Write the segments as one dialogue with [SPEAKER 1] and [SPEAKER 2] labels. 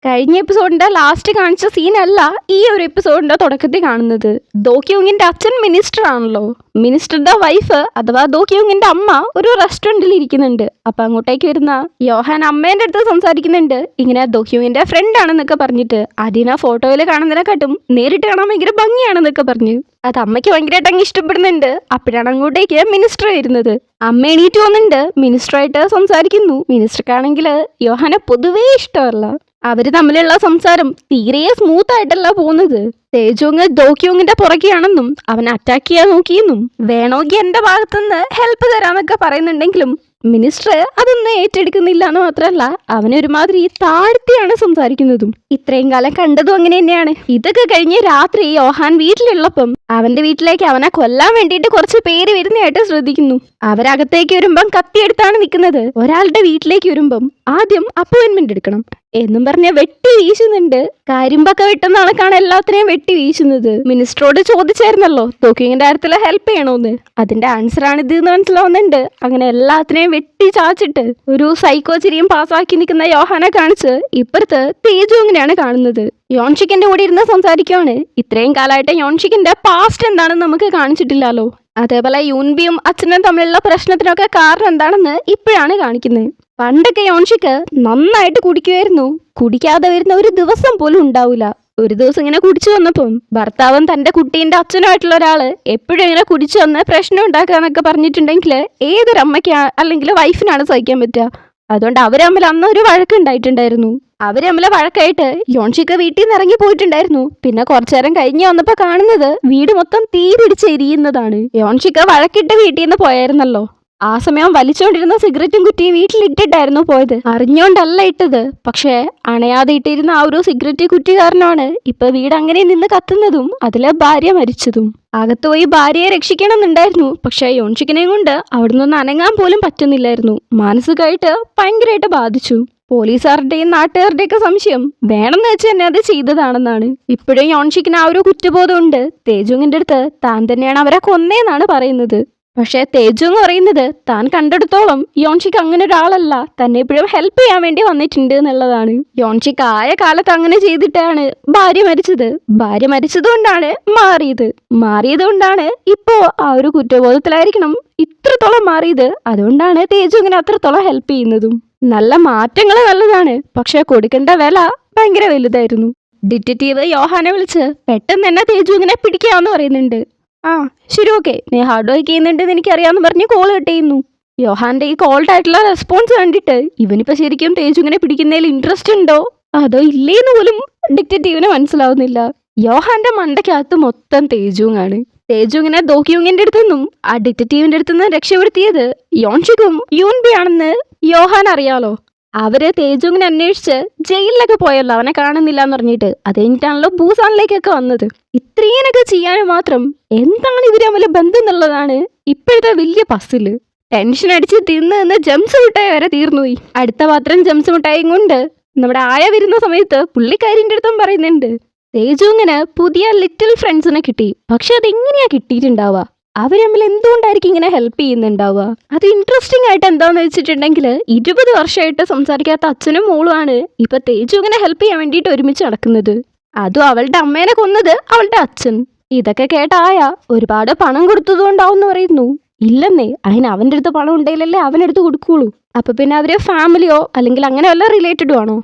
[SPEAKER 1] കഴിഞ്ഞ എപ്പിസോഡിന്റെ ലാസ്റ്റ് കാണിച്ച സീനല്ല ഈ ഒരു എപ്പിസോഡിന്റെ തുടക്കത്തിൽ കാണുന്നത്. ദോ ക്യൂങ്ങിന്റെ അച്ഛൻ മിനിസ്റ്റർ ആണല്ലോ. മിനിസ്റ്ററുടെ വൈഫ് അഥവാ ദോ ക്യൂങ്ങിന്റെ അമ്മ ഒരു റെസ്റ്റോറന്റിൽ ഇരിക്കുന്നുണ്ട്. അപ്പൊ അങ്ങോട്ടേക്ക് വരുന്ന യോഹാൻ അമ്മേന്റെ അടുത്ത് സംസാരിക്കുന്നുണ്ട്. ഇങ്ങനെ ദോ ക്യൂങ്ങിന്റെ ഫ്രണ്ട് ആണെന്നൊക്കെ പറഞ്ഞിട്ട് അതിനെ ഫോട്ടോയിൽ കാണുന്നതിനെക്കാട്ടും നേരിട്ട് കാണാൻ ഭയങ്കര ഭംഗിയാണെന്നൊക്കെ പറഞ്ഞു. അത് അമ്മയ്ക്ക് ഭയങ്കരമായിട്ട് അങ്ങ് ഇഷ്ടപ്പെടുന്നുണ്ട്. അപ്പോഴാണ് അങ്ങോട്ടേക്ക് മിനിസ്റ്റർ വരുന്നത്. അമ്മ എണീറ്റ് വന്നിട്ട് മിനിസ്റ്ററായിട്ട് സംസാരിക്കുന്നു. മിനിസ്റ്റർക്കാണെങ്കിൽ യോഹാനെ പൊതുവേ ഇഷ്ടമല്ല. അവര് തമ്മിലുള്ള സംസാരം തീരെ സ്മൂത്ത് ആയിട്ടല്ല പോകുന്നത്. തേജോങ് ദോ ക്യൂങ്ങിന്റെ പുറകെയാണെന്നും അവൻ അറ്റാക്ക് ചെയ്യാൻ നോക്കിയെന്നും വേണമെങ്കിൽ എന്റെ ഭാഗത്തുനിന്ന് ഹെൽപ്പ് തരാന്നൊക്കെ പറയുന്നുണ്ടെങ്കിലും മിനിസ്റ്റർ അതൊന്നും ഏറ്റെടുക്കുന്നില്ല എന്ന് മാത്രമല്ല അവനൊരുമാതിരി താഴ്ത്തിയാണ് സംസാരിക്കുന്നതും. ഇത്രയും കാലം കണ്ടതും അങ്ങനെ തന്നെയാണ്. ഇതൊക്കെ കഴിഞ്ഞ് രാത്രി യോഹാൻ വീട്ടിലുള്ളപ്പം അവന്റെ വീട്ടിലേക്ക് അവനെ കൊല്ലാൻ വേണ്ടിയിട്ട് കുറച്ച് പേര് വരുന്നതായിട്ട് ശ്രദ്ധിക്കുന്നു. അവരകത്തേക്ക് വരുമ്പം കത്തിയെടുത്താണ് നിൽക്കുന്നത്. ഒരാളുടെ വീട്ടിലേക്ക് വരുമ്പം ആദ്യം അപ്പോയിന്റ്മെന്റ് എടുക്കണം എന്നും പറഞ്ഞ് വെട്ടി വീശുന്നുണ്ട്. കരിമ്പൊക്കെ വെട്ടുന്ന ആൾക്കാണ് എല്ലാത്തിനെയും വെട്ടി വീശുന്നത്. മിനിസ്റ്ററോട് ചോദിച്ചായിരുന്നല്ലോ തോക്കിങ്ങിന്റെ കാര്യത്തിൽ ഹെൽപ്പ് ചെയ്യണോന്ന്. അതിന്റെ ആൻസർ ആണ് ഇത് എന്ന് മനസ്സിലാവുന്നുണ്ട്. അങ്ങനെ എല്ലാത്തിനെയും വെട്ടി ചാച്ചിട്ട് ഒരു സൈക്കോ ചിരിയും പാസ്സാക്കി നിൽക്കുന്ന യോഹാനെ കാണിച്ച് ഇപ്പുറത്ത് തേജോങ്ങിനെയാണ് കാണുന്നത്. യോൺഷിക്കിന്റെ കൂടെ ഇരുന്ന് സംസാരിക്കുവാണ്. ഇത്രയും കാലമായിട്ട് യോൺഷിക്കിന്റെ പാസ്റ്റ് എന്താണെന്ന് നമുക്ക് കാണിച്ചിട്ടില്ലല്ലോ. അതേപോലെ യൂൻബിയും അച്ഛനും തമ്മിലുള്ള പ്രശ്നത്തിനൊക്കെ കാരണം എന്താണെന്ന് ഇപ്പോഴാണ് കാണിക്കുന്നത്. പണ്ടൊക്കെ യോൺഷിക്ക് നന്നായിട്ട് കുടിക്കുമായിരുന്നു. കുടിക്കാതെ വരുന്ന ഒരു ദിവസം പോലും ഉണ്ടാവില്ല. ഒരു ദിവസം ഇങ്ങനെ കുടിച്ചു വന്നപ്പം ഭർത്താവും തന്റെ കുട്ടീന്റെ അച്ഛനുമായിട്ടുള്ള ഒരാള് എപ്പോഴും ഇങ്ങനെ കുടിച്ചു വന്ന് പ്രശ്നം ഉണ്ടാക്കാന്നൊക്കെ പറഞ്ഞിട്ടുണ്ടെങ്കിൽ ഏതൊരമ്മയ്ക്ക് അല്ലെങ്കിൽ വൈഫിനാണ് സഹിക്കാൻ പറ്റുക. അതുകൊണ്ട് അവരമ്മിൽ അന്ന് ഒരു വഴക്കുണ്ടായിട്ടുണ്ടായിരുന്നു. അവരമ്മിലെ വഴക്കായിട്ട് യോൺഷിക്ക് വീട്ടിൽ നിന്ന് ഇറങ്ങി പോയിട്ടുണ്ടായിരുന്നു. പിന്നെ കുറച്ചു നേരം കഴിഞ്ഞ് വന്നപ്പോ കാണുന്നത് വീട് മൊത്തം തീ പിടിച്ചെരിയുന്നതാണ്. യോൺഷിക്ക് വഴക്കിട്ട് വീട്ടിൽ നിന്ന് പോയായിരുന്നല്ലോ. ആ സമയം വലിച്ചുകൊണ്ടിരുന്ന സിഗരറ്റും കുറ്റി വീട്ടിലിട്ടിട്ടായിരുന്നു പോയത്. അറിഞ്ഞോണ്ടല്ല ഇട്ടത്. പക്ഷേ അണയാതെ ഇട്ടിരുന്ന ആ ഒരു സിഗരറ്റ് കുറ്റി കാരണമാണ് ഇപ്പൊ വീട് അങ്ങനെ നിന്ന് കത്തുന്നതും അതിലെ ഭാര്യ മരിച്ചതും. അകത്ത് പോയി ഭാര്യയെ രക്ഷിക്കണമെന്നുണ്ടായിരുന്നു. പക്ഷെ യോൺഷിക്കിനെയും കൊണ്ട് അവിടെ നിന്ന് അനങ്ങാൻ പോലും പറ്റുന്നില്ലായിരുന്നു. മാനസികമായിട്ട് ഭയങ്കരമായിട്ട് ബാധിച്ചു. പോലീസുകാരുടെയും നാട്ടുകാരുടെയൊക്കെ സംശയം വേണമെന്ന് വെച്ച് തന്നെ അത് ചെയ്തതാണെന്നാണ്. ഇപ്പോഴും യോൺഷിക്കിന് ആ ഒരു കുറ്റബോധം ഉണ്ട്. തേജുങ്ങിന്റെ അടുത്ത് താൻ തന്നെയാണ് അവരെ കൊന്നേന്നാണ് പറയുന്നത്. പക്ഷെ തേജുങ് പറയുന്നത് താൻ കണ്ടെടുത്തോളം യോൺഷിക്ക് അങ്ങനെ ഒരാളല്ല, തന്നെ എപ്പോഴും ഹെൽപ്പ് ചെയ്യാൻ വേണ്ടി വന്നിട്ടുണ്ട് എന്നുള്ളതാണ്. യോൺഷിക്ക് ആയ കാലത്ത് അങ്ങനെ ചെയ്തിട്ടാണ് ഭാര്യ മരിച്ചത്. ഭാര്യ മരിച്ചതുകൊണ്ടാണ് മാറിയത് കൊണ്ടാണ് ഇപ്പോ ആ ഒരു കുറ്റബോധത്തിലായിരിക്കണം ഇത്രത്തോളം മാറിയത്. അതുകൊണ്ടാണ് തേജുങ്ങിനെ അത്രത്തോളം ഹെൽപ്പ് ചെയ്യുന്നതും. നല്ല മാറ്റങ്ങൾ നല്ലതാണ്. പക്ഷെ കൊടുക്കേണ്ട വില ഭയങ്കര വലുതായിരുന്നു. ഡിറ്റക്റ്റീവ് യോഹാനെ വിളിച്ച് പെട്ടെന്ന് തന്നെ തേജുങ്ങിനെ പിടിക്കാമെന്ന് പറയുന്നുണ്ട്. ആ ശരി, ഓക്കെ, നീ ഹാർഡ് വർക്ക് ചെയ്യുന്നുണ്ടെന്ന് എനിക്കറിയാമെന്ന് പറഞ്ഞ് കോൾ കട്ട് ചെയ്യുന്നു. യോഹാന്റെ ഈ കോൾഡ് ആയിട്ടുള്ള റെസ്പോൺസ് കണ്ടിട്ട് ഇവനിപ്പോ ശരിക്കും തേജുങ്ങിനെ പിടിക്കുന്നതിൽ ഇൻട്രസ്റ്റ് ഉണ്ടോ അതോ ഇല്ലേന്ന് പോലും ഡിറ്റക്റ്റീവിന് മനസ്സിലാവുന്നില്ല. യോഹാന്റെ മണ്ടയ്ക്കകത്ത് മൊത്തം തേജുങ്ങാണ്. തേജുങ്ങിനെ ദോ ക്യൂങ്ങിന്റെ അടുത്തുനിന്നും ആ ഡിറ്റക്റ്റീവിന്റെ അടുത്തുനിന്ന് രക്ഷപ്പെടുത്തിയത് യോൺഷിക്കും യൂൻബി ആണെന്ന് യോഹാൻ അറിയാലോ. അവര് തേജുങ്ങിനെ അന്വേഷിച്ച് ജയിലിലൊക്കെ പോയല്ലോ അവനെ കാണുന്നില്ല എന്ന് പറഞ്ഞിട്ട്. അത് കഴിഞ്ഞിട്ടാണല്ലോ ബൂസാനിലേക്കൊക്കെ വന്നത്. ഇത്രയൊക്കെ ചെയ്യാനും മാത്രം എന്താണ് ഇവര് തമ്മിൽ ബന്ധം എന്നുള്ളതാണ് ഇപ്പോഴത്തെ വലിയ പസില്. ടെൻഷൻ അടിച്ച് തിന്ന് ജംസ് മിഠായി വരെ തീർന്നുപോയി. അടുത്ത പാത്രം ജംസ് മിഠായും കൊണ്ട് നമ്മുടെ ആയ വരുന്ന സമയത്ത് പുള്ളിക്കാരിന്റെ അടുത്തും പറയുന്നുണ്ട് തേജുങ്ങിന് പുതിയ ലിറ്റിൽ ഫ്രണ്ട്സിനെ കിട്ടി. പക്ഷെ അതെങ്ങനെയാ കിട്ടിയിട്ടുണ്ടാവുക? അവർ തമ്മിൽ എന്തുകൊണ്ടായിരിക്കും ഇങ്ങനെ ഹെൽപ്പ് ചെയ്യുന്നുണ്ടാവുക? അത് ഇൻട്രസ്റ്റിംഗ് ആയിട്ട് എന്താന്ന് വെച്ചിട്ടുണ്ടെങ്കിൽ 20 വർഷമായിട്ട് സംസാരിക്കാത്ത അച്ഛനും മോളുമാണ് ഇപ്പൊ തേജുങ്ങിനെ ഹെൽപ്പ് ചെയ്യാൻ വേണ്ടിയിട്ട് ഒരുമിച്ച് നടക്കുന്നത്. അതും അവളുടെ അമ്മേനെ കൊന്നത് അവളുടെ അച്ഛൻ. ഇതൊക്കെ കേട്ടായ ഒരുപാട് പണം കൊടുത്തതുകൊണ്ടാവും പറയുന്നു. ഇല്ലെന്നേ, അതിന് അവൻ്റെ അടുത്ത് പണം ഉണ്ടെങ്കിലല്ലേ അവനെടുത്ത് കൊടുക്കുള്ളൂ. അപ്പൊ പിന്നെ അവര് ഫാമിലിയോ അല്ലെങ്കിൽ അങ്ങനെ വല്ല റിലേറ്റഡും ആണോ?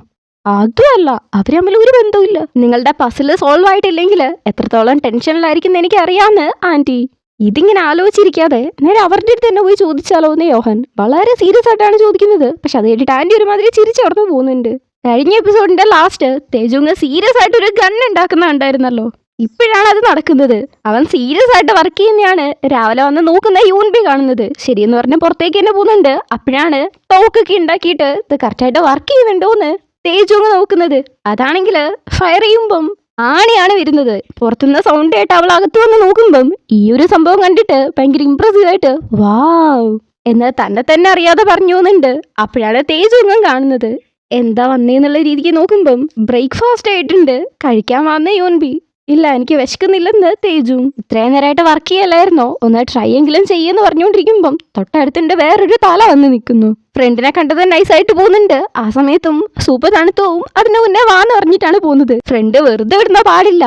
[SPEAKER 1] അതുമല്ല, അവര് തമ്മിൽ ഒരു ബന്ധവുമില്ല. നിങ്ങളുടെ പസില് സോൾവ് ആയിട്ടില്ലെങ്കിൽ എത്രത്തോളം ടെൻഷനിലായിരിക്കും എനിക്ക് അറിയാന്ന് ആന്റി. ഇതിങ്ങനെ ആലോചിച്ചിരിക്കാതെ നേരെ അവരുടെ അടുത്ത് തന്നെ പോയി ചോദിച്ചാലോ എന്ന് യോഹൻ വളരെ സീരിയസ് ആയിട്ടാണ് ചോദിക്കുന്നത്. പക്ഷെ അത് കേട്ടിട്ട് ആന്റി ഒരുമാതിരി ചിരിച്ചടന്നു പോകുന്നുണ്ട്. കഴിഞ്ഞ എപ്പിസോഡിന്റെ ലാസ്റ്റ് തേജുങ്ങ് സീരിയസ് ആയിട്ട് ഒരു ഗൺ ഉണ്ടാക്കുന്ന ഉണ്ടായിരുന്നല്ലോ. ഇപ്പോഴാണ് അത് നടക്കുന്നത്. അവൻ സീരിയസ് ആയിട്ട് വർക്ക് ചെയ്യുന്നതാണ് രാവിലെ വന്ന് നോക്കുന്ന യൂൻബി കാണുന്നത്. ശരിയെന്ന് പറഞ്ഞ് പുറത്തേക്ക് തന്നെ പോകുന്നുണ്ട്. അപ്പോഴാണ് തോക്കൊക്കെ ഉണ്ടാക്കിയിട്ട് ഇത് കറക്റ്റായിട്ട് വർക്ക് ചെയ്യുന്നുണ്ടോന്ന് തേജുങ്ങ് നോക്കുന്നത്. അതാണെങ്കിൽ ഫയർ ചെയ്യുമ്പം ആണിയാണ് വരുന്നത്. പുറത്തുനിന്ന് സൗണ്ട് ആയിട്ട് അവൾ അകത്ത് വന്ന് നോക്കുമ്പം ഈ ഒരു സംഭവം കണ്ടിട്ട് ഭയങ്കര ഇംപ്രസീവ് ആയിട്ട് വാവ് എന്ന് തന്നെ അറിയാതെ പറഞ്ഞു പോകുന്നുണ്ട്. അപ്പോഴാണ് തേജുങ്ങും കാണുന്നത്. എന്താ വന്നേന്നുള്ള രീതിക്ക് നോക്കുമ്പം ബ്രേക്ക്ഫാസ്റ്റ് ആയിട്ടുണ്ട്. കഴിക്കാൻ വന്ന യോൻബി ഇല്ല എനിക്ക് വിശക്കുന്നില്ലെന്ന് തേജും. ഇത്രയും നേരമായിട്ട് വർക്ക് ചെയ്യല്ലായിരുന്നോ, ഒന്ന് ട്രൈ എങ്കിലും ചെയ്യുമെന്ന് പറഞ്ഞുകൊണ്ടിരിക്കുമ്പം തൊട്ടടുത്തിന്റെ വേറൊരു തല വന്ന് നിൽക്കുന്നു. ഫ്രണ്ടിനെ കണ്ടത് നൈസായിട്ട് പോകുന്നുണ്ട്. ആ സമയത്തും സൂപ്പ് തണുത്തു പോവും. അതിന് മുന്നേ വാന്ന് പറഞ്ഞിട്ടാണ് പോകുന്നത്. ഫ്രണ്ട് വെറുതെ വിടുന്ന പാടില്ല.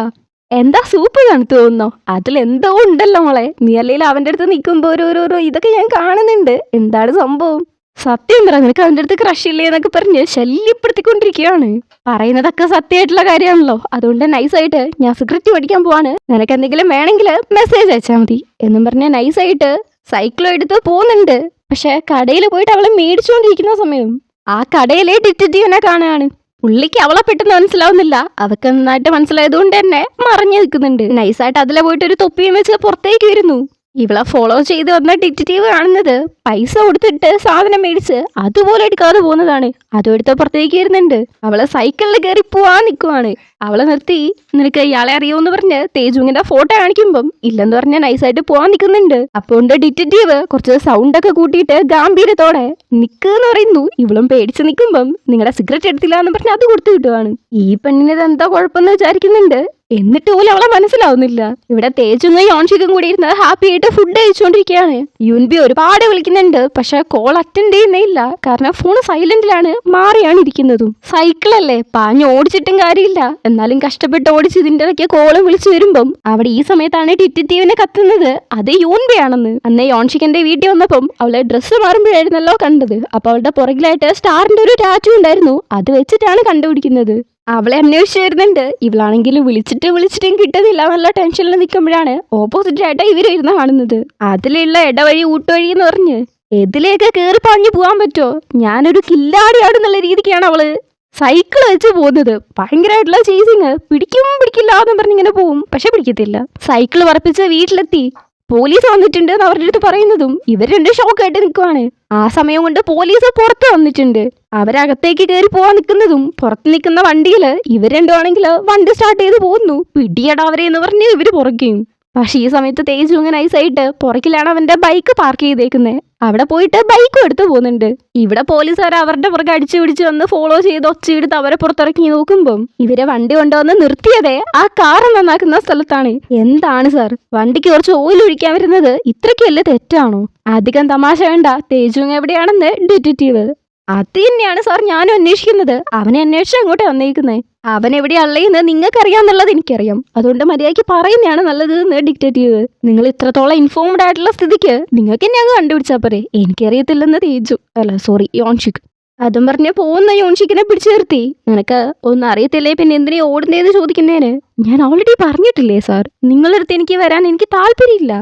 [SPEAKER 1] എന്താ സൂപ്പ് തണുത്തു പോകുന്നോ? അതിലെന്തോ ഉണ്ടല്ലോ മോളെ. നീ അല്ലെങ്കിൽ അവന്റെ അടുത്ത് നിൽക്കുമ്പോ ഒരു ഇതൊക്കെ ഞാൻ കാണുന്നുണ്ട്. എന്താണ് സംഭവം? സത്യം പറ, നിനക്ക് അവന്റെ അടുത്ത് ക്രഷ് ഇല്ലേ എന്നൊക്കെ പറഞ്ഞ് ശല്യപ്പെടുത്തിക്കൊണ്ടിരിക്കുകയാണ്. പറയുന്നതൊക്കെ സത്യമായിട്ടുള്ള കാര്യമാണല്ലോ. അതുകൊണ്ട് നൈസായിട്ട് ഞാൻ സിഗരറ്റ് പഠിക്കാൻ പോവാണ്, നിനക്ക് എന്തെങ്കിലും വേണമെങ്കിൽ മെസ്സേജ് അയച്ചാൽ മതി എന്നും പറഞ്ഞ് നൈസായിട്ട് സൈക്കിളും എടുത്ത് പോകുന്നുണ്ട്. പക്ഷെ കടയിൽ പോയിട്ട് അവളെ മേടിച്ചുകൊണ്ടിരിക്കുന്ന സമയം ആ കടയിലെ ഡിറ്റക്റ്റീവിനെ കാണുകയാണ്. പുള്ളിക്ക് അവളെ പെട്ടെന്ന് മനസ്സിലാവുന്നില്ല. അവക്ക് നന്നായിട്ട് മനസ്സിലായതുകൊണ്ട് തന്നെ മറഞ്ഞു നിൽക്കുന്നുണ്ട്. നൈസായിട്ട് അതിലെ പോയിട്ട് ഒരു തൊപ്പിയും വെച്ച് പുറത്തേക്ക് വരുന്നു. ഇവളെ ഫോളോ ചെയ്ത് വന്ന ഡിറ്റക്റ്റീവ് കാണുന്നത് പൈസ കൊടുത്തിട്ട് സാധനം മേടിച്ച് അതുപോലെ എടുക്കാതെ പോകുന്നതാണ്. അതും എടുത്ത് പുറത്തേക്ക് വരുന്നുണ്ട്. അവളെ സൈക്കിളിൽ കയറി പോവാൻ നിൽക്കുവാണ്. അവളെ നിർത്തി നിനക്ക് ഇയാളെ അറിയുമെന്ന് പറഞ്ഞ് തേജുവിന്റെ ഫോട്ടോ കാണിക്കുമ്പം ഇല്ലെന്ന് പറഞ്ഞ് നൈസായിട്ട് പോവാൻ നിൽക്കുന്നുണ്ട്. അപ്പോൾ ഡിറ്റക്റ്റീവ് കുറച്ച് സൗണ്ട് ഒക്കെ കൂട്ടിയിട്ട് ഗാംഭീര്യത്തോടെ നിൽക്കുന്ന് പറയുന്നു. ഇവളും പേടിച്ച് നിൽക്കുമ്പം നിങ്ങളുടെ സിഗരറ്റ് എടുത്തില്ല എന്ന് പറഞ്ഞ് അത് കൊടുത്തു കിട്ടുവാണ്. ഈ പെണ്ണിന് ഇതെന്താ കുഴപ്പമെന്ന് വിചാരിക്കുന്നുണ്ട്. എന്നിട്ട് പോലും അവളെ മനസ്സിലാവുന്നില്ല. ഇവിടെ തേജും യോൺഷിക്കും കൂടി ഇരുന്ന് ഹാപ്പി ആയിട്ട് ഫുഡ് കഴിച്ചുകൊണ്ടിരിക്കുകയാണ്. യുൻബി ഒരുപാട് വിളിക്കുന്നുണ്ട്. പക്ഷെ കോൾ അറ്റൻഡ് ചെയ്യുന്നില്ല. കാരണം ഫോൺ സൈലന്റിലാണ് മാറിയാണ് ഇരിക്കുന്നതും. സൈക്കിളല്ലേ, പാഞ്ഞ് ഓടിച്ചിട്ടും കാര്യമില്ല. എന്നാലും കഷ്ടപ്പെട്ട് ഓടിച്ച് ഇതിന്റെ ഇടയ്ക്ക് കോളും വിളിച്ചു വരുമ്പം അവിടെ ഈ സമയത്താണ് ഡിറ്റക്റ്റീവിനെ കത്തുന്നത്. അത് യൂൻബി ആണെന്ന്. അന്ന് യോൺഷിക്കിന്റെ വീട്ടിൽ വന്നപ്പം അവളെ ഡ്രസ്സ് മാറുമ്പോഴായിരുന്നല്ലോ കണ്ടത്. അപ്പൊ അവളുടെ പുറകിലായിട്ട് സ്റ്റാറിന്റെ ഒരു ടാറ്റു ഉണ്ടായിരുന്നു. അത് വെച്ചിട്ടാണ് കണ്ടുപിടിക്കുന്നത്. അവളെ അന്വേഷിച്ച് വരുന്നുണ്ട്. ഇവളാണെങ്കിൽ വിളിച്ചിട്ടും കിട്ടുന്നില്ല. നല്ല ടെൻഷനിൽ നിൽക്കുമ്പോഴാണ് ഓപ്പോസിറ്റ് ആയിട്ട് ഇവരിരുന്ന് കാണുന്നത്. അതിലുള്ള ഇടവഴി ഊട്ടുവഴി എന്ന് പറഞ്ഞ് എതിലേക്ക് കയറി പാഞ്ഞു പോകാൻ പറ്റുമോ? ഞാനൊരു കില്ലാടിയാടുന്നുള്ള രീതിക്കാണ് അവള് സൈക്കിൾ വെച്ച് പോകുന്നത്. ഭയങ്കരമായിട്ടുള്ള ചേസിങ്. പിടിക്കില്ല എന്ന് പറഞ്ഞിങ്ങനെ പോവും. പക്ഷെ പിടിക്കത്തില്ല. സൈക്കിൾ പറപ്പിച്ച് വീട്ടിലെത്തി പോലീസ് വന്നിട്ടുണ്ട് എന്ന് അവരുടെ അടുത്ത് പറയുന്നതും ഇവർ രണ്ടും ഷോക്കായിട്ട് നിൽക്കുവാണ്. ആ സമയം കൊണ്ട് പോലീസ് പുറത്ത് വന്നിട്ടുണ്ട്. അവരകത്തേക്ക് കയറി പോവാൻ നിൽക്കുന്നതും പുറത്ത് നിൽക്കുന്ന വണ്ടിയിൽ ഇവർ രണ്ടുമാണെങ്കിൽ വണ്ടി സ്റ്റാർട്ട് ചെയ്ത് പോകുന്നു. പിടിയടാ അവരെ എന്ന് പറഞ്ഞ് ഇവര് പുറകെയും. പക്ഷെ ഈ സമയത്ത് തേജു ഇങ്ങനെ നൈസായിട്ട് പുറകിലാണ് അവന്റെ ബൈക്ക് പാർക്ക് ചെയ്തേക്കുന്നത്. അവിടെ പോയിട്ട് ബൈക്കും എടുത്ത് പോകുന്നുണ്ട്. ഇവിടെ പോലീസുകാർ അവരുടെ പുറകെ അടിച്ചു പിടിച്ച് വന്ന് ഫോളോ ചെയ്ത് ഒച്ചയെടുത്ത് അവരെ പുറത്തിറക്കി നോക്കുമ്പം ഇവരെ വണ്ടി കൊണ്ടുവന്ന് നിർത്തിയതേ ആ കാർ നന്നാക്കുന്ന സ്ഥലത്താണ്. എന്താണ് സാർ, വണ്ടിക്ക് കുറച്ച് ഓയിൽ ഒഴിക്കാൻ വരുന്നത് ഇത്രയ്ക്ക് വലിയ തെറ്റാണോ? അധികം തമാശ വേണ്ട. തേജു എവിടെയാണെന്ന് ഡിറ്റക്റ്റീവ്. അത് തന്നെയാണ് സാർ ഞാനും അന്വേഷിക്കുന്നത്. അവനെ അന്വേഷിച്ച് അങ്ങോട്ട് വന്നേക്കുന്നേ. അവൻ എവിടെയുള്ളതെന്ന് നിങ്ങൾക്കറിയാന്നുള്ളത് എനിക്കറിയാം. അതുകൊണ്ട് മര്യാദയ്ക്ക് പറയുന്നതാണ് നല്ലത് എന്ന് ഡിറ്റക്റ്റീവ്. നിങ്ങൾ ഇത്രത്തോളം ഇൻഫോംഡ് ആയിട്ടുള്ള സ്ഥിതിക്ക് നിങ്ങൾക്ക് എന്നെ അങ്ങ് കണ്ടുപിടിച്ചാൽ പോരെ. എനിക്കറിയത്തില്ലെന്ന് തേജു യോൺഷിക്. അതും പറഞ്ഞ് പോകുന്ന യോൺഷിക്കിനെ പിടിച്ചു നിർത്തി. നിനക്ക് ഒന്നും അറിയത്തില്ലേ പിന്നെ എന്തിനാ ഓടുന്നതെന്ന് ചോദിക്കുന്നതിന് ഞാൻ ഓൾറെഡി പറഞ്ഞിട്ടില്ലേ സാർ, നിങ്ങളടുത്ത് എനിക്ക് വരാൻ എനിക്ക് താല്പര്യമില്ല.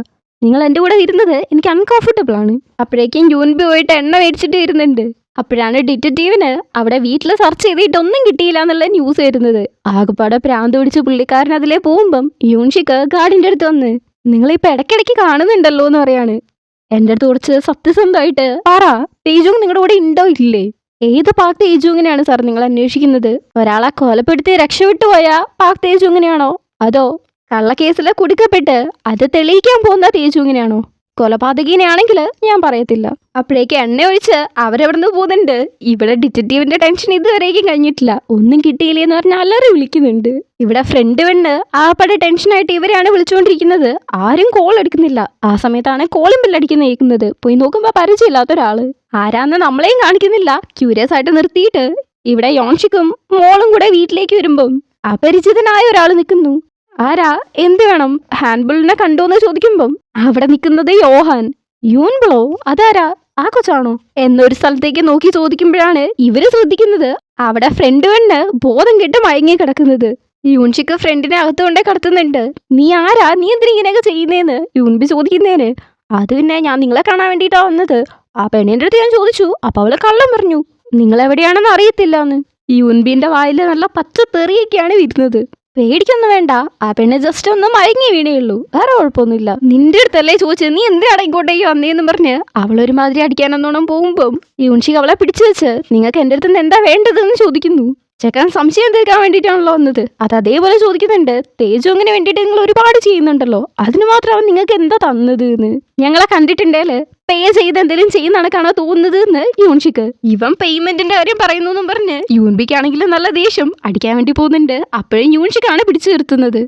[SPEAKER 1] നിങ്ങൾ എൻ്റെ കൂടെ ഇരുന്നത് എനിക്ക് അൺകംഫർട്ടബിൾ ആണ്. അപ്പോഴേക്കും യൂൻബി പോയിട്ട് എണ്ണ മേടിച്ചിട്ട് ഇരുന്നുണ്ട്. അപ്പോഴാണ് ഡിറ്റക്റ്റീവിന് അവിടെ വീട്ടിൽ സെർച്ച് ചെയ്തിട്ട് ഒന്നും കിട്ടിയില്ല എന്നുള്ള ന്യൂസ് വരുന്നത്. ആകെപ്പാടെ പ്രാന്ത് പിടിച്ച് പുള്ളിക്കാരൻ അതിലേ പോകുമ്പം യൂൺഷിക്ക് ഗാർഡിന്റെ അടുത്ത് വന്ന് നിങ്ങളിപ്പോൾ ഇടയ്ക്കിടയ്ക്ക് കാണുന്നുണ്ടല്ലോ എന്ന് പറയാണ്. എൻ്റെ അടുത്ത് കുറച്ച് സത്യസന്ധമായിട്ട് പറ, തേജു നിങ്ങളുടെ കൂടെ ഉണ്ടോ ഇല്ലേ? ഏത് പാക് തേജുങ്ങിനെയാണ് സാർ നിങ്ങൾ അന്വേഷിക്കുന്നത്? ഒരാളെ കൊലപ്പെടുത്തി രക്ഷപ്പെട്ടു പോയ പാക് തേജുങ്ങിനെയാണോ, അതോ കള്ളക്കേസിൽ കുടുക്കപ്പെട്ട് അത് തെളിയിക്കാൻ പോകുന്ന തേജുങ്ങിനെയാണോ? കൊലപാതകീനെയാണെങ്കിൽ ഞാൻ പറയത്തില്ല. അപ്പോഴേക്ക് എണ്ണ ഒഴിച്ച് അവരെവിടുന്ന് പോകുന്നുണ്ട്. ഇവിടെ ഡിറ്റക്റ്റീവിന്റെ ടെൻഷൻ ഇതുവരേക്കും കഴിഞ്ഞിട്ടില്ല. ഒന്നും കിട്ടിയില്ലേ എന്ന് പറഞ്ഞാൽ അലറി വിളിക്കുന്നുണ്ട്. ഇവിടെ ഫ്രണ്ട് പെണ്ണ് ആപ്പടെ ടെൻഷനായിട്ട് ഇവരെയാണ് വിളിച്ചുകൊണ്ടിരിക്കുന്നത്. ആരും കോൾ എടുക്കുന്നില്ല. ആ സമയത്താണ് കോളും ബില്ലടിക്കുന്ന കേൾക്കുന്നത്. പോയി നോക്കുമ്പോൾ പരിചയമില്ലാത്ത ഒരാള്. ആരാന്ന് നമ്മളെയും കാണിക്കുന്നില്ല. ക്യൂരിയസ് ആയിട്ട് നിർത്തിയിട്ട് ഇവിടെ യോൺഷിക്കും മോളും കൂടെ വീട്ടിലേക്ക് വരുമ്പം അപരിചിതനായ ഒരാൾ നിൽക്കുന്നു. ആരാ, എന്ത് വേണം? ഹാൻബിളിനെ കണ്ടോന്ന് ചോദിക്കുമ്പം അവിടെ നിൽക്കുന്നത് യോഹാൻ. യൂൻബിളോ, അതാരാ, ആ കൊച്ചാണോ എന്നൊരു സ്ഥലത്തേക്ക് നോക്കി ചോദിക്കുമ്പോഴാണ് ഇവര് ശ്രദ്ധിക്കുന്നത് അവിടെ ഫ്രണ്ട് പെണ്ണ് ബോധം കെട്ട് മയങ്ങി കിടക്കുന്നത്. യൂൺഷിക്ക് ഫ്രണ്ടിനെ അകത്തുകൊണ്ടേ കടത്തുന്നുണ്ട്. നീ ആരാ, നീ എന്തിനാ ഇങ്ങനെയൊക്കെ ചെയ്യുന്നേന്ന് യൂൻബി ചോദിക്കുന്നേന്. അത് പിന്നെ ഞാൻ നിങ്ങളെ കാണാൻ വേണ്ടിയിട്ടാ വന്നത്. ആ പെണ്ണിന്റെ അടുത്ത് ഞാൻ ചോദിച്ചു. അപ്പൊ അവള് കള്ളം പറഞ്ഞു, നിങ്ങളെവിടെയാണെന്ന് അറിയത്തില്ല എന്ന്. യൂൻബിന്റെ വായിൽ നല്ല പച്ച തെറിയൊക്കെയാണ് വരുന്നത്. പേടിക്കൊന്നും വേണ്ട, ആ പെണ്ണ് ജസ്റ്റ് ഒന്ന് മയങ്ങി വീണേയുള്ളൂ, വേറെ കുഴപ്പമൊന്നുമില്ല. നിന്റെ അടുത്തല്ലേ ചോദിച്ചത്, നീ എന്തിനാണ് ഇങ്ങോട്ടേക്ക് വന്നേന്ന് പറഞ്ഞ് അവളൊരുമാതിരി അടിക്കാനെന്നോണം പോകുമ്പം യൂൺഷിക്ക് അവളെ പിടിച്ചു വെച്ച് നിങ്ങൾക്ക് എൻ്റെ അടുത്ത് നിന്ന് എന്താ വേണ്ടതെന്ന് ചോദിക്കുന്നു. ചെക്കൻ സംശയം തീർക്കാൻ വേണ്ടിയിട്ടാണല്ലോ വന്നത്. അത് അതേപോലെ ചോദിക്കുന്നുണ്ട്. തേജു അങ്ങനെ വേണ്ടിയിട്ട് നിങ്ങൾ ഒരുപാട് ചെയ്യുന്നുണ്ടല്ലോ, അതിന് മാത്രം നിങ്ങൾക്ക് എന്താ തന്നത് എന്ന്. ഞങ്ങളെ കണ്ടിട്ടുണ്ടേല് പേ ചെയ്ത് എന്തെങ്കിലും ചെയ്യുന്ന കണക്കാണോ തോന്നുന്നത് എന്ന് യൂൺഷിക്ക്. ഇവൻ പേയ്മെന്റിന്റെ കാര്യം പറയുന്നു എന്നും പറഞ്ഞ് യൂൻബിക്കാണെങ്കിലും നല്ല ദേഷ്യം അടിക്കാൻ വേണ്ടി പോകുന്നുണ്ട്. അപ്പോഴും യൂൺഷിക്കാണ് പിടിച്ചു നിർത്തുന്നത്.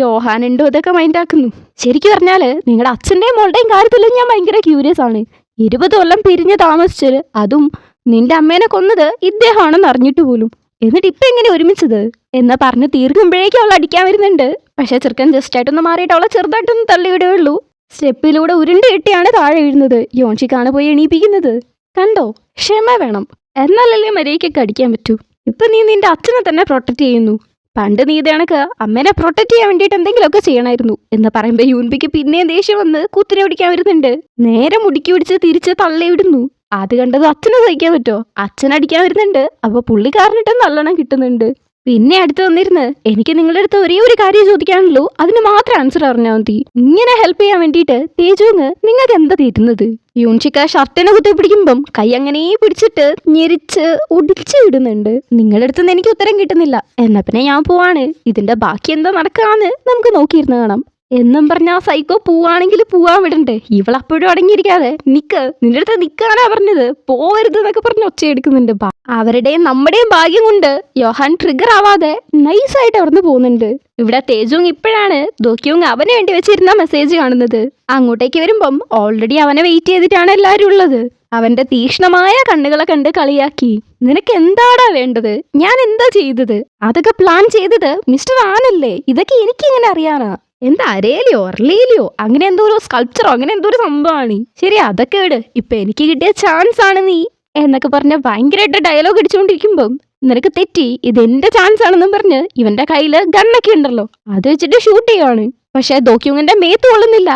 [SPEAKER 1] യോഹാനുണ്ടോ ഇതൊക്കെ മൈൻഡാക്കുന്നു. ശരിക്കും പറഞ്ഞാല് നിങ്ങളുടെ അച്ഛൻ്റെയും മോളുടെയും കാര്യത്തിൽ ഞാൻ ഭയങ്കര ക്യൂരിയസ് ആണ്. 20 കൊല്ലം പിരിഞ്ഞ് താമസിച്ചത്, അതും നിന്റെ അമ്മേനെ കൊന്നത് ഇദ്ദേഹമാണെന്ന് അറിഞ്ഞിട്ട് പോലും. എന്നിട്ട് ഇപ്പൊ എങ്ങനെ ഒരുമിച്ചത് എന്ന് പറഞ്ഞ് തീർക്കുമ്പോഴേക്കും അവൾ അടിക്കാൻ വരുന്നുണ്ട്. പക്ഷെ ചെറുക്കൻ ജസ്റ്റ് ആയിട്ടൊന്ന് മാറിയിട്ട് അവളെ ചെറുതായിട്ടൊന്ന് തള്ളിയിടുകയുള്ളൂ. സ്റ്റെപ്പിലൂടെ ഉരുണ്ട് കെട്ടിയാണ് താഴെ വീഴുന്നത്. യോൺഷിക്കാണ് പോയി എണീപ്പിക്കുന്നത്. കണ്ടോ, ക്ഷമ വേണം, എന്നാലല്ലേ മര്യാദയ്ക്കൊക്കെ അടിക്കാൻ പറ്റൂ. ഇപ്പൊ നീ നിന്റെ അച്ഛനെ തന്നെ പ്രൊട്ടക്ട് ചെയ്യുന്നു. പണ്ട് നീ ഇത് കണക്ക് അമ്മേനെ പ്രൊട്ടക്ട് ചെയ്യാൻ വേണ്ടിയിട്ട് എന്തെങ്കിലുമൊക്കെ ചെയ്യണമായിരുന്നു എന്ന് പറയുമ്പോൾ യൂൻബിക്ക് പിന്നെയും ദേഷ്യം വന്ന് കുത്തിനെ പിടിക്കാൻ വരുന്നുണ്ട്. നേരെ മുടിക്കി പിടിച്ച് തിരിച്ച് തള്ളി വിടുന്നു. അത് കണ്ടത് അച്ഛനെ സഹിക്കാൻ പറ്റോ? അച്ഛനടിക്കാൻ വരുന്നുണ്ട്. അപ്പൊ പുള്ളിക്കാരനിട്ട് നല്ലോണം കിട്ടുന്നുണ്ട്. പിന്നെ അടുത്ത് വന്നിരുന്ന് എനിക്ക് നിങ്ങളുടെ അടുത്ത് ഒരേ ഒരു കാര്യം ചോദിക്കാനുള്ളൂ, അതിന് മാത്രം ആൻസർ അറിഞ്ഞാൽ മതി. ഇങ്ങനെ ഹെൽപ്പ് ചെയ്യാൻ വേണ്ടിയിട്ട് തേജുങ്ങ് നിങ്ങൾക്ക് എന്താ തീരുന്നത്? യൂൺഷിക്ക ഷർട്ടിനെ കുത്തി പിടിക്കുമ്പം കൈ അങ്ങനെ പിടിച്ചിട്ട് ഞെരിച്ച് ഒടിച്ച് വിടുന്നുണ്ട്. നിങ്ങളുടെ അടുത്ത് നിന്ന് എനിക്ക് ഉത്തരം കിട്ടുന്നില്ല, എന്നാ പിന്നെ ഞാൻ പോവാണ്. ഇതിന്റെ ബാക്കി എന്താ നടക്കാന്ന് നമുക്ക് നോക്കിയിരുന്ന് കാണാം എന്നും പറഞ്ഞ ആ സൈക്കോ പോവാണെങ്കിൽ പോവാൻ വിടണ്ടേ? ഇവളപ്പോഴും അടങ്ങിയിരിക്കാതെ നിക്ക്, നിന്റെ അടുത്ത് നിൽക്കാനാ പറഞ്ഞത്, പോവരുത് എന്നൊക്കെ പറഞ്ഞ് ഒച്ചയെടുക്കുന്നുണ്ട്. അവരുടെയും നമ്മുടെയും ഭാഗ്യം കൊണ്ട് യോഹാൻ ട്രിഗർ ആവാതെ നൈസായിട്ട് അവിടുന്ന് പോകുന്നുണ്ട്. ഇവിടെ തേജുങ് ഇപ്പോഴാണ് ദോക്യുങ് അവന് വേണ്ടി വെച്ചിരുന്ന മെസ്സേജ് കാണുന്നത്. അങ്ങോട്ടേക്ക് വരുമ്പം ഓൾറെഡി അവനെ വെയിറ്റ് ചെയ്തിട്ടാണ് എല്ലാവരും ഉള്ളത്. അവന്റെ തീക്ഷ്ണമായ കണ്ണുകളെ കണ്ട് കളിയാക്കി. നിനക്ക് എന്താടാ വേണ്ടത്? ഞാൻ എന്താ ചെയ്തത്? അതൊക്കെ പ്ലാൻ ചെയ്തത് മിസ്റ്റർ ആനല്ലേ? ഇതൊക്കെ എനിക്കിങ്ങനെ അറിയാനാ? എന്താ അരേലിയോ അർലേലിയോ അങ്ങനെ എന്തോ ഒരു സ്കൾപ്ചറോ അങ്ങനെ എന്തോ ഒരു സംഭവമാണ്. ശരി, അതൊക്കെ വിട്. ഇപ്പൊ എനിക്ക് കിട്ടിയ ചാൻസ് ആണ് നീ എന്നൊക്കെ പറഞ്ഞ് ഭയങ്കരമായിട്ട് ഡയലോഗ് അടിച്ചുകൊണ്ടിരിക്കുമ്പം നിനക്ക് തെറ്റി, ഇത് എന്റെ ചാൻസ് ആണെന്നും പറഞ്ഞ് ഇവന്റെ കയ്യില് ഗണ്ണൊക്കെ ഉണ്ടല്ലോ, അത് വെച്ചിട്ട് ഷൂട്ട് ചെയ്യുവാണ്. പക്ഷെ ദോക്യുങ്ങിന്റെ മേത്ത് കൊള്ളുന്നില്ല.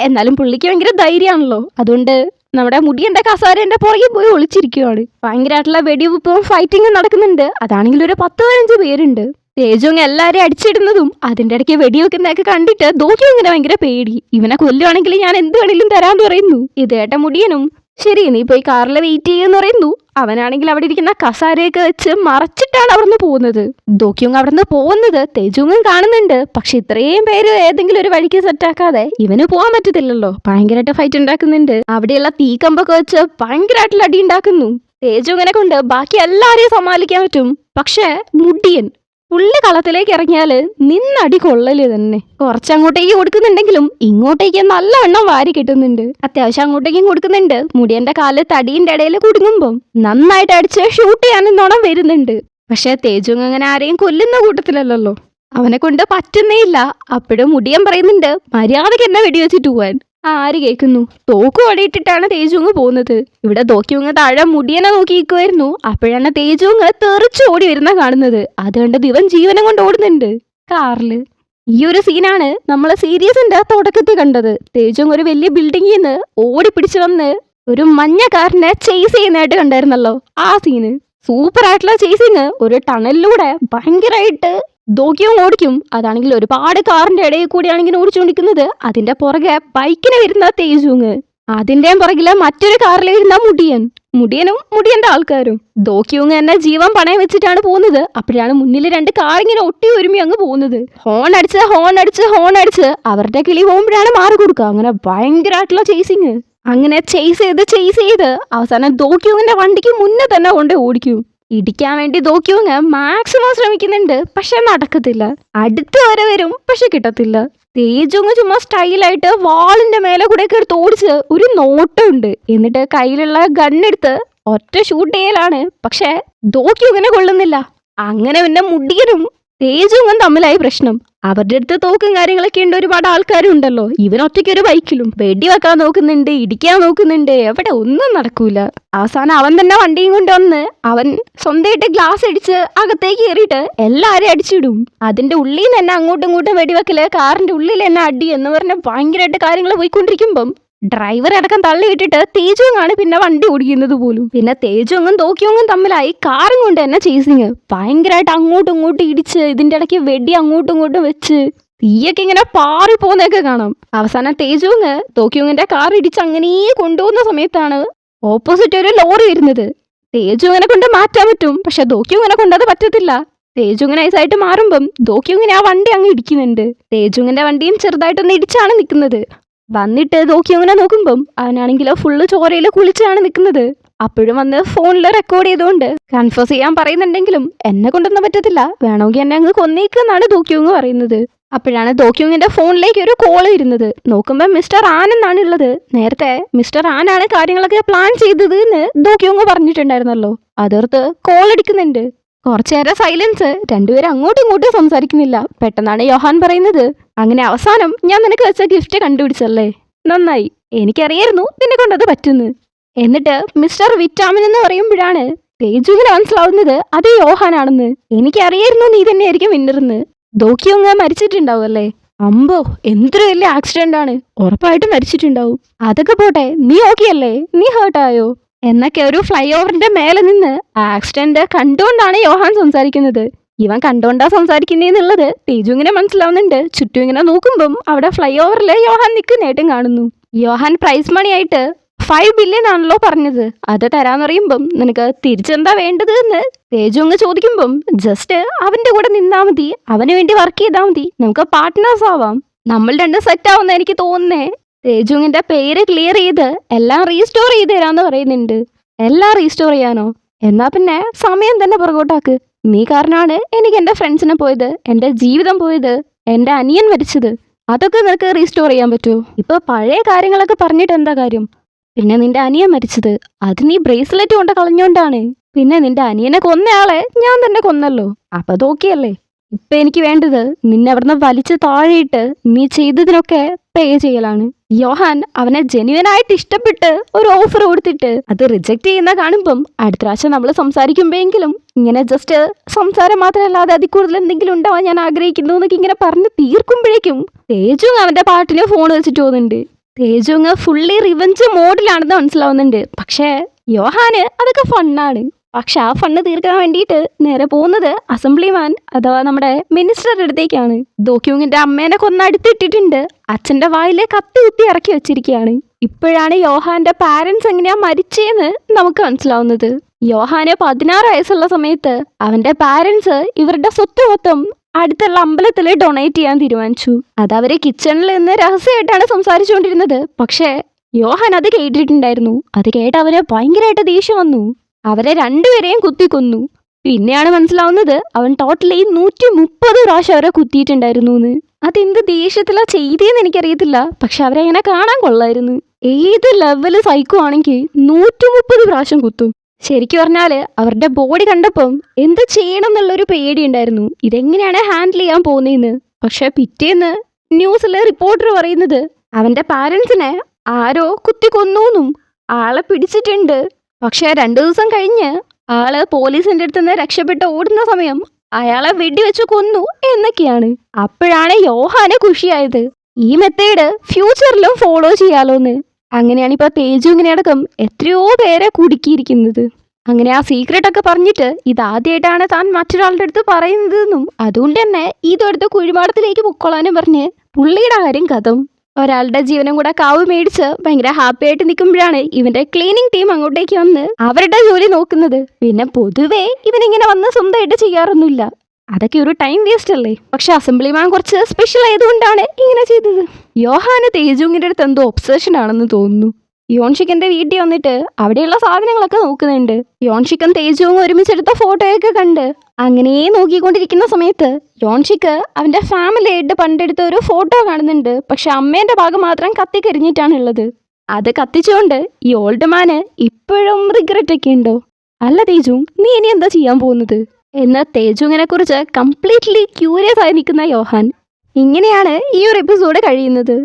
[SPEAKER 1] എന്നാലും പുള്ളിക്ക് ഭയങ്കര ധൈര്യമാണല്ലോ. അതുകൊണ്ട് നമ്മുടെ മുടിയന്റെ കസാരന്റെ പുറകെ പോയി ഒളിച്ചിരിക്കുവാണ്. ഭയങ്കരമായിട്ടുള്ള വെടിവെപ്പും ഫൈറ്റിങ്ങും നടക്കുന്നുണ്ട്. അതാണെങ്കിൽ ഒരു 10-15 പേരുണ്ട്. തേജുങ് എല്ലാരെയും അടിച്ചിടുന്നതും അതിന്റെ ഇടയ്ക്ക് വെടിവെക്കുന്നതൊക്കെ കണ്ടിട്ട് ദോക്യുങ്ങിന് ഭയങ്കര പേടി. ഇവനെ കൊല്ലുവാണെങ്കിൽ ഞാൻ എന്ത് വേണേലും തരാന്ന് പറയുന്നു. ഇതേട്ട മുടിയനും ശരി നീ പോയി കാറിൽ വെയിറ്റ് ചെയ്യുമെന്ന് പറയുന്നു. അവനാണെങ്കിൽ അവിടെ ഇരിക്കുന്ന കസാരയൊക്കെ വെച്ച് മറച്ചിട്ടാണ് അവിടുന്ന് പോകുന്നത്. ദോക്യുങ് അവിടുന്ന് പോകുന്നത് തേജുങ്ങും കാണുന്നുണ്ട്. പക്ഷെ ഇത്രയും പേര് ഏതെങ്കിലും ഒരു വഴിക്ക് സെറ്റാക്കാതെ ഇവന് പോകാൻ പറ്റത്തില്ലല്ലോ. ഭയങ്കരമായിട്ട് ഫൈറ്റ് ഉണ്ടാക്കുന്നുണ്ട്. അവിടെയുള്ള തീക്കമ്പൊക്കെ വെച്ച് ഭയങ്കരമായിട്ടുള്ള അടി ഉണ്ടാക്കുന്നു. തേജുങ്ങിനെ കൊണ്ട് ബാക്കി എല്ലാരെയും സമാളിക്കാൻ പറ്റും. പക്ഷെ മുടിയൻ പുള്ളി കളത്തിലേക്ക് ഇറങ്ങിയാല് നിന്നടി കൊള്ളല് തന്നെ. കുറച്ചങ്ങോട്ടേക്ക് കൊടുക്കുന്നുണ്ടെങ്കിലും ഇങ്ങോട്ടേക്ക് നല്ലവണ്ണം വാരി കിട്ടുന്നുണ്ട്. അത്യാവശ്യം അങ്ങോട്ടേക്കും കൊടുക്കുന്നുണ്ട്. മുടിയന്റെ കാല് തടീന്റെ ഇടയിൽ കുടുങ്ങുമ്പം നന്നായിട്ട് അടിച്ച് ഷൂട്ട് ചെയ്യാനെന്നോണം വരുന്നുണ്ട്. പക്ഷെ തേജുങ് അങ്ങനെ ആരെയും കൊല്ലുന്ന കൂട്ടത്തിലല്ലോ. അവനെ കൊണ്ട് പറ്റുന്നേ ഇല്ല. അപ്പോഴും മുടിയൻ പറയുന്നുണ്ട് മര്യാദയ്ക്ക് എന്നെ വെടിവെച്ചിട്ട് പോവാൻ. ആര് കേൾക്കുന്നു? തോക്ക് ഓടിയിട്ടിട്ടാണ് തേജുങ് പോകുന്നത്. ഇവിടെ ദോക്യുങ് താഴെ മുടിയനെ നോക്കി നിൽക്കുമായിരുന്നു. അപ്പോഴാണ് തേജുങ് തെറിച്ച് ഓടി വരുന്ന കാണുന്നത്. അതുകൊണ്ട് ദിവൻ ജീവനം കൊണ്ട് ഓടുന്നുണ്ട് കാറില്. ഈ ഒരു സീനാണ് നമ്മളെ സീരീസിന്റെ തുടക്കത്തിൽ കണ്ടത്. തേജുങ് ഒരു വലിയ ബിൽഡിങ്ങിൽ നിന്ന് ഓടി പിടിച്ചു വന്ന് ഒരു മഞ്ഞ കാറിനെ ചേസ് ചെയ്യുന്നതായിട്ട് കണ്ടായിരുന്നല്ലോ. ആ സീന് സൂപ്പർ ആയിട്ടുള്ള ചേസിങ്. ഒരു ടണലിലൂടെ ഭയങ്കരമായിട്ട് ദോക്യുങ് ഓടിക്കും. അതാണെങ്കിൽ ഒരുപാട് കാറിന്റെ ഇടയിൽ കൂടിയാണെങ്കിൽ ഓടിച്ചുകൊണ്ടിരിക്കുന്നത്. അതിന്റെ പുറകെ ബൈക്കിന് വരുന്ന തേജുങ്, അതിന്റെ പുറകില് മറ്റൊരു കാറിൽ വരുന്ന മുടിയനും മുടിയന്റെ ആൾക്കാരും. ദോക്യുങ് തന്നെ ജീവൻ പണയം വെച്ചിട്ടാണ് പോകുന്നത്. അപ്പോഴാണ് മുന്നിൽ 2 കാറിങ്ങനെ ഒട്ടി ഒരുമി അങ്ങ് പോകുന്നത്. ഹോൺ അടിച്ച് അവരുടെ കിളി പോകുമ്പോഴാണ് മാറി കൊടുക്കുക. അങ്ങനെ ഭയങ്കരമായിട്ടുള്ള ചേസിങ്. അങ്ങനെ ചേസ് ചെയ്ത് അവസാനം ദോക്യുങ്ങിന്റെ വണ്ടിക്ക് മുന്നേ തന്നെ കൊണ്ട് ഓടിക്കും. ഇടിക്കാൻ വേണ്ടി ദോക്യുങ് മാക്സിമം ശ്രമിക്കുന്നുണ്ട്. പക്ഷെ നടക്കത്തില്ല. അടുത്ത് വരെ വരും, പക്ഷെ കിട്ടത്തില്ല. തേജുങ് ചുമ്മാ സ്റ്റൈലായിട്ട് വാളിന്റെ മേലെ കൂടെ ഒക്കെ എടുത്ത് ഓടിച്ച് ഒരു നോട്ടമുണ്ട്. എന്നിട്ട് കയ്യിലുള്ള ഗണ്ണെടുത്ത് ഒറ്റ ഷൂട്ട് ചെയ്യലാണ്. പക്ഷെ ദോക്യുങ്ങിനെ കൊള്ളുന്നില്ല. അങ്ങനെ പിന്നെ മുടിയനും തേജുങ്ങും തമ്മിലായി പ്രശ്നം. അവരുടെ അടുത്ത് തോക്കും കാര്യങ്ങളൊക്കെ ഉണ്ട്. ഒരുപാട് ആൾക്കാരും ഉണ്ടല്ലോ. ഇവൻ ഒറ്റയ്ക്ക് ഒരു ബൈക്കിലും വെടിവെക്കാൻ നോക്കുന്നുണ്ട്, ഇടിക്കാൻ നോക്കുന്നുണ്ട്. എവിടെ ഒന്നും നടക്കൂല. അവസാനം അവൻ തന്നെ വണ്ടിയും കൊണ്ടുവന്ന് അവൻ സ്വന്തമായിട്ട് ഗ്ലാസ് അടിച്ച് അകത്തേക്ക് കയറിയിട്ട് എല്ലാരെയും അടിച്ചിടും. അതിന്റെ ഉള്ളിൽ നിന്ന് തന്നെ അങ്ങോട്ടും ഇങ്ങോട്ടും വെടിവെക്കല്, കാറിന്റെ ഉള്ളിൽ തന്നെ അടി എന്ന് പറഞ്ഞ ഭയങ്കരമായിട്ട് കാര്യങ്ങൾ പോയിക്കൊണ്ടിരിക്കുമ്പം ഡ്രൈവർ അടക്കം തള്ളിയിട്ടിട്ട് തേജുങ്ങാണ് പിന്നെ വണ്ടി ഓടിക്കുന്നത് പോലും. പിന്നെ തേജുങ്ങും ദോക്യുങ്ങും തമ്മിലായി കാറും കൊണ്ട് തന്നെ ചേസിങ്. ഭയങ്കരമായിട്ട് അങ്ങോട്ടും ഇങ്ങോട്ടും ഇടിച്ച് ഇതിന്റെ ഇടയ്ക്ക് വെടി അങ്ങോട്ടും ഇങ്ങോട്ടും വെച്ച് തീയൊക്കെ ഇങ്ങനെ പാറി പോകുന്നതൊക്കെ കാണാം. അവസാനം തേജുങ്ങ് ദോക്യുങ്ങിന്റെ കാർ ഇടിച്ച് അങ്ങനെ കൊണ്ടുപോകുന്ന സമയത്താണ് ഓപ്പോസിറ്റ് ഒരു ലോറി വരുന്നത്. തേജുങ്ങിനെ കൊണ്ട് മാറ്റാൻ പറ്റും, പക്ഷെ ദോക്യുങ്ങിനെ കൊണ്ട് അത് പറ്റത്തില്ല. തേജുങ് നൈസായിട്ട് മാറുമ്പം ദോക്യുങ്ങിനെ ആ വണ്ടി അങ്ങ് ഇടിക്കുന്നുണ്ട്. തേജുങ്ങിന്റെ വണ്ടിയും ചെറുതായിട്ടൊന്ന് ഇടിച്ചാണ് നിൽക്കുന്നത്. വന്നിട്ട് ദോക്യുങ്ങിനെ നോക്കുമ്പം അവനാണെങ്കിലോ ഫുള്ള് ചോരയിൽ കുളിച്ചാണ് നിൽക്കുന്നത്. അപ്പോഴും വന്ന് ഫോണിൽ റെക്കോർഡ് ചെയ്തുകൊണ്ട് കൺഫേസ് ചെയ്യാൻ പറയുന്നുണ്ടെങ്കിലും എന്നെ കൊണ്ടൊന്നും പറ്റത്തില്ല, വേണമെങ്കിൽ എന്നെ അങ്ങ് കൊന്നേക്കെന്നാണ് ദോക്യുങ് പറയുന്നത്. അപ്പോഴാണ് ദോക്യുങ്ങിന്റെ ഫോണിലേക്ക് ഒരു കോൾ വരുന്നത്. നോക്കുമ്പോൾ മിസ്റ്റർ ആൻ എന്നാണ് ഉള്ളത്. നേരത്തെ മിസ്റ്റർ ആനാണ് കാര്യങ്ങളൊക്കെ പ്ലാൻ ചെയ്തത് എന്ന് ദോക്യുങ് പറഞ്ഞിട്ടുണ്ടായിരുന്നല്ലോ. അതോർത്ത് കോൾ അടിക്കുന്നുണ്ട്. കുറച്ചു നേരം സൈലൻസ്. രണ്ടുപേരും അങ്ങോട്ടും ഇങ്ങോട്ടും സംസാരിക്കുന്നില്ല. പെട്ടെന്നാണ് യോഹാൻ പറയുന്നത്, അങ്ങനെ അവസാനം ഞാൻ നിനക്ക് വെച്ച ഗിഫ്റ്റ് കണ്ടുപിടിച്ചല്ലേ, നന്നായി. എനിക്കറിയായിരുന്നു നിന്നെ കൊണ്ടത് പറ്റുന്നു. എന്നിട്ട് മിസ്റ്റർ വിറ്റാമിൻ എന്ന് പറയുമ്പോഴാണ് തേജുവിന് മനസ്സിലാവുന്നത് അത് യോഹാനാണെന്ന്. എനിക്കറിയായിരുന്നു നീ തന്നെയായിരിക്കും വിന്നർന്ന്. ദോക്യുങ് മരിച്ചിട്ടുണ്ടാവും അല്ലേ? അമ്പോ, എന്തൊരു വലിയ ആക്സിഡന്റ് ആണ്, ഉറപ്പായിട്ടും മരിച്ചിട്ടുണ്ടാവും. അതൊക്കെ പോട്ടെ, നീ ഓക്കെ അല്ലേ? നീ ഹേർട്ടായോ എന്നൊക്കെ ഒരു ഫ്ലൈ ഓവറിന്റെ മേലെ നിന്ന് ആക്സിഡന്റ് കണ്ടുകൊണ്ടാണ് യോഹാൻ സംസാരിക്കുന്നത്. ഇവൻ കണ്ടോണ്ടാ സംസാരിക്കുന്നേന്നുള്ളത് തേജുവിനെ മനസ്സിലാവുന്നുണ്ട്. ചുറ്റും ഇങ്ങനെ നോക്കുമ്പം അവിടെ ഫ്ലൈ ഓവറിൽ യോഹാൻ നിൽക്കുന്നതായിട്ടും കാണുന്നു. യോഹാൻ പ്രൈസ് മണി ആയിട്ട് 5 ബില്യൺ ആണല്ലോ പറഞ്ഞത്, അത് തരാന്ന് പറയുമ്പം നിനക്ക് തിരിച്ചെന്താ വേണ്ടത് എന്ന് തേജുങ് ചോദിക്കുമ്പം ജസ്റ്റ് അവന്റെ കൂടെ നിന്നാ മതി, അവന് വേണ്ടി വർക്ക് ചെയ്താൽ മതി, നമുക്ക് പാർട്ട്നേഴ്സ് ആവാം, നമ്മൾ രണ്ടും സെറ്റ് ആവുന്ന എനിക്ക് തോന്നുന്നേ. തേജുങ്ങിന്റെ പേര് ക്ലിയർ ചെയ്ത് എല്ലാം റീസ്റ്റോർ ചെയ്ത് തരാന്ന് പറയുന്നുണ്ട്. എല്ലാം റീസ്റ്റോർ ചെയ്യാനോ? എന്നാ പിന്നെ സമയം തന്നെ പുറകോട്ടാക്ക്. നീ കാരണമാണ് എനിക്ക് എൻ്റെ ഫ്രണ്ട്സിനെ പോയത്, എൻ്റെ ജീവിതം പോയത്, എൻ്റെ അനിയൻ മരിച്ചത്. അതൊക്കെ നിനക്ക് റീസ്റ്റോർ ചെയ്യാൻ പറ്റുമോ? ഇപ്പൊ പഴയ കാര്യങ്ങളൊക്കെ പറഞ്ഞിട്ട് എന്താ കാര്യം? പിന്നെ നിന്റെ അനിയൻ മരിച്ചത് അത് നീ ബ്രേസ്ലെറ്റ് കൊണ്ട് കളഞ്ഞോണ്ടാണ്. പിന്നെ നിന്റെ അനിയനെ കൊന്നയാളെ ഞാൻ തന്നെ കൊന്നല്ലോ, അപ്പൊ അത് ഓക്കെ അല്ലേ? ഇപ്പൊ എനിക്ക് വേണ്ടത് നിന്നെ അവിടുന്ന് വലിച്ചു താഴെയിട്ട് നീ ചെയ്തതിനൊക്കെ പേ ചെയ്യലാണ്. യോഹാൻ അവനെ ജെന്യുവനായിട്ട് ഇഷ്ടപ്പെട്ട് ഒരു ഓഫർ കൊടുത്തിട്ട് അത് റിജക്ട് ചെയ്യുന്ന കാണുമ്പം അടുത്ത പ്രാവശ്യം നമ്മൾ സംസാരിക്കുമ്പോഴെങ്കിലും ഇങ്ങനെ ജസ്റ്റ് സംസാരം മാത്രമല്ലാതെ അതിൽ കൂടുതൽ എന്തെങ്കിലും ഉണ്ടാവാൻ ഞാൻ ആഗ്രഹിക്കുന്നു എന്നൊക്കെ ഇങ്ങനെ പറഞ്ഞ് തീർക്കുമ്പോഴേക്കും തേജുങ് അവന്റെ പാട്ടിന് ഫോൺ വെച്ചിട്ട് പോകുന്നുണ്ട്. തേജുങ് ഫുള്ളി റിവെഞ്ച് മോഡിലാണെന്ന് മനസ്സിലാവുന്നുണ്ട്. പക്ഷേ യോഹാന് അതൊക്കെ ഫണ്ണാണ്. പക്ഷെ ആ ഫണ്ണ് തീർക്കാൻ വേണ്ടിയിട്ട് നേരെ പോകുന്നത് അസംബ്ലിമാൻ അഥവാ നമ്മുടെ മിനിസ്റ്ററുടെ അടുത്തേക്കാണ്. ദോക്യുങ്ങിന്റെ അമ്മേനെ കൊന്നടുത്തിട്ടിട്ടുണ്ട്. അച്ഛന്റെ വായിലെ കത്തി കുത്തി ഇറക്കി വെച്ചിരിക്കുകയാണ്. ഇപ്പോഴാണ് യോഹാന്റെ പാരന്റ്സ് എങ്ങനെയാ മരിച്ചേന്ന് നമുക്ക് മനസ്സിലാവുന്നത്. യോഹാന് 16 വയസ്സുള്ള സമയത്ത് അവന്റെ പാരന്റ്സ് ഇവരുടെ സ്വത്ത് മൊത്തം അടുത്തുള്ള അമ്പലത്തിൽ ഡൊണേറ്റ് ചെയ്യാൻ തീരുമാനിച്ചു. അത് അവര് കിച്ചണിൽ നിന്ന് രഹസ്യമായിട്ടാണ് സംസാരിച്ചുകൊണ്ടിരുന്നത്. പക്ഷേ യോഹാൻ അത് കേട്ടിട്ടുണ്ടായിരുന്നു. അത് കേട്ട് അവന് ഭയങ്കരമായിട്ട് ദേഷ്യം വന്നു. അവരെ രണ്ടുപേരെയും കുത്തിക്കൊന്നു. പിന്നെയാണ് മനസ്സിലാവുന്നത് അവൻ ടോട്ടലി 130 പ്രാവശ്യം അവരെ കുത്തിയിട്ടുണ്ടായിരുന്നു എന്ന്. അതെന്ത് ദേഷ്യത്തിലാ ചെയ്തേന്ന് എനിക്കറിയത്തില്ല. പക്ഷെ അവരെ അങ്ങനെ കാണാൻ കൊള്ളായിരുന്നു. ഏത് ലെവല് സൈക്കോ ആണെങ്കിൽ 130 പ്രാവശ്യം കുത്തും. ശരിക്കും പറഞ്ഞാല് അവരുടെ ബോഡി കണ്ടപ്പം എന്ത് ചെയ്യണം എന്നുള്ളൊരു പേടി ഉണ്ടായിരുന്നു, ഇതെങ്ങനെയാണ് ഹാൻഡിൽ ചെയ്യാൻ പോകുന്നതെന്ന്. പക്ഷെ പിറ്റേന്ന് ന്യൂസിലെ റിപ്പോർട്ടർ പറയുന്നത് അവന്റെ പാരന്റ്സിനെ ആരോ കുത്തിക്കൊന്നൂന്നും ആളെ പിടിച്ചിട്ടുണ്ട്. പക്ഷെ 2 ദിവസം കഴിഞ്ഞ് ആള് പോലീസിന്റെ അടുത്ത് നിന്ന് രക്ഷപ്പെട്ട് ഓടുന്ന സമയം അയാളെ വെടിവെച്ച് കൊന്നു എന്നൊക്കെയാണ്. അപ്പോഴാണ് യോഹാന് ಖುಷಿയായത്. ഈ മെത്തേഡ് ഫ്യൂച്ചറിലും ഫോളോ ചെയ്യാലോന്ന്. അങ്ങനെയാണ് ഇപ്പൊ തേജുങ്ങിനെ അടക്കം എത്രയോ പേരെ കുടുക്കിയിരിക്കുന്നത്. അങ്ങനെ ആ സീക്രട്ട് ഒക്കെ പറഞ്ഞിട്ട് ഇതാദ്യമായിട്ടാണ് താൻ മറ്റൊരാളുടെ അടുത്ത് പറയുന്നതെന്നും അതുകൊണ്ട് തന്നെ ഇതെടുത്ത് കുഴിമാടത്തിലേക്ക് പൊക്കോളാനും പറഞ്ഞ് പുള്ളിയുടെ കാര്യം കഥം. ഒരാളുടെ ജീവനും കൂടെ കാവ് മേടിച്ച് ഭയങ്കര ഹാപ്പി ആയിട്ട് നിൽക്കുമ്പോഴാണ് ഇവന്റെ ക്ലീനിങ് ടീം അങ്ങോട്ടേക്ക് വന്ന് അവരുടെ ജോലി നോക്കുന്നത്. പിന്നെ പൊതുവേ ഇവനിങ്ങനെ വന്ന് സ്വന്തമായിട്ട് ചെയ്യാറൊന്നുമില്ല. അതൊക്കെ ഒരു ടൈം വേസ്റ്റ് അല്ലേ. പക്ഷെ അസംബ്ലിമാൻ കുറച്ച് സ്പെഷ്യൽ ആയതുകൊണ്ടാണ് ഇങ്ങനെ ചെയ്തത്. യോഹാന് തേജുങ്ങിന്റെ അടുത്ത് എന്തോ ഒബ്സഷൻ ആണെന്ന് തോന്നുന്നു. യോൺഷിക്കന്റെ വീട്ടിൽ വന്നിട്ട് അവിടെയുള്ള സാധനങ്ങളൊക്കെ നോക്കുന്നുണ്ട്. യോൺഷിക്കൻ തേജുവും ഒരുമിച്ചെടുത്ത ഫോട്ടോയൊക്കെ കണ്ട് അങ്ങനെ നോക്കിക്കൊണ്ടിരിക്കുന്ന സമയത്ത് യോൺഷിക്ക് അവന്റെ ഫാമിലി ആയിട്ട് പണ്ടെടുത്ത ഒരു ഫോട്ടോ കാണുന്നുണ്ട്. പക്ഷെ അമ്മേന്റെ ഭാഗം മാത്രം കത്തിക്കരിഞ്ഞിട്ടാണ് ഉള്ളത്. അത് കത്തിച്ചുകൊണ്ട് ഈ ഓൾഡ് മാന് ഇപ്പോഴും റിഗ്രറ്റ് ഒക്കെ ഉണ്ടോ? അല്ല തേജു, നീ ഇനി എന്താ ചെയ്യാൻ പോകുന്നത് എന്ന് തേജുങ്ങിനെ കുറിച്ച് കംപ്ലീറ്റ്ലി ക്യൂരിയസ് ആയി നിൽക്കുന്ന യോഹാൻ. ഇങ്ങനെയാണ് ഈ ഒരു എപ്പിസോഡ് കഴിയുന്നത്.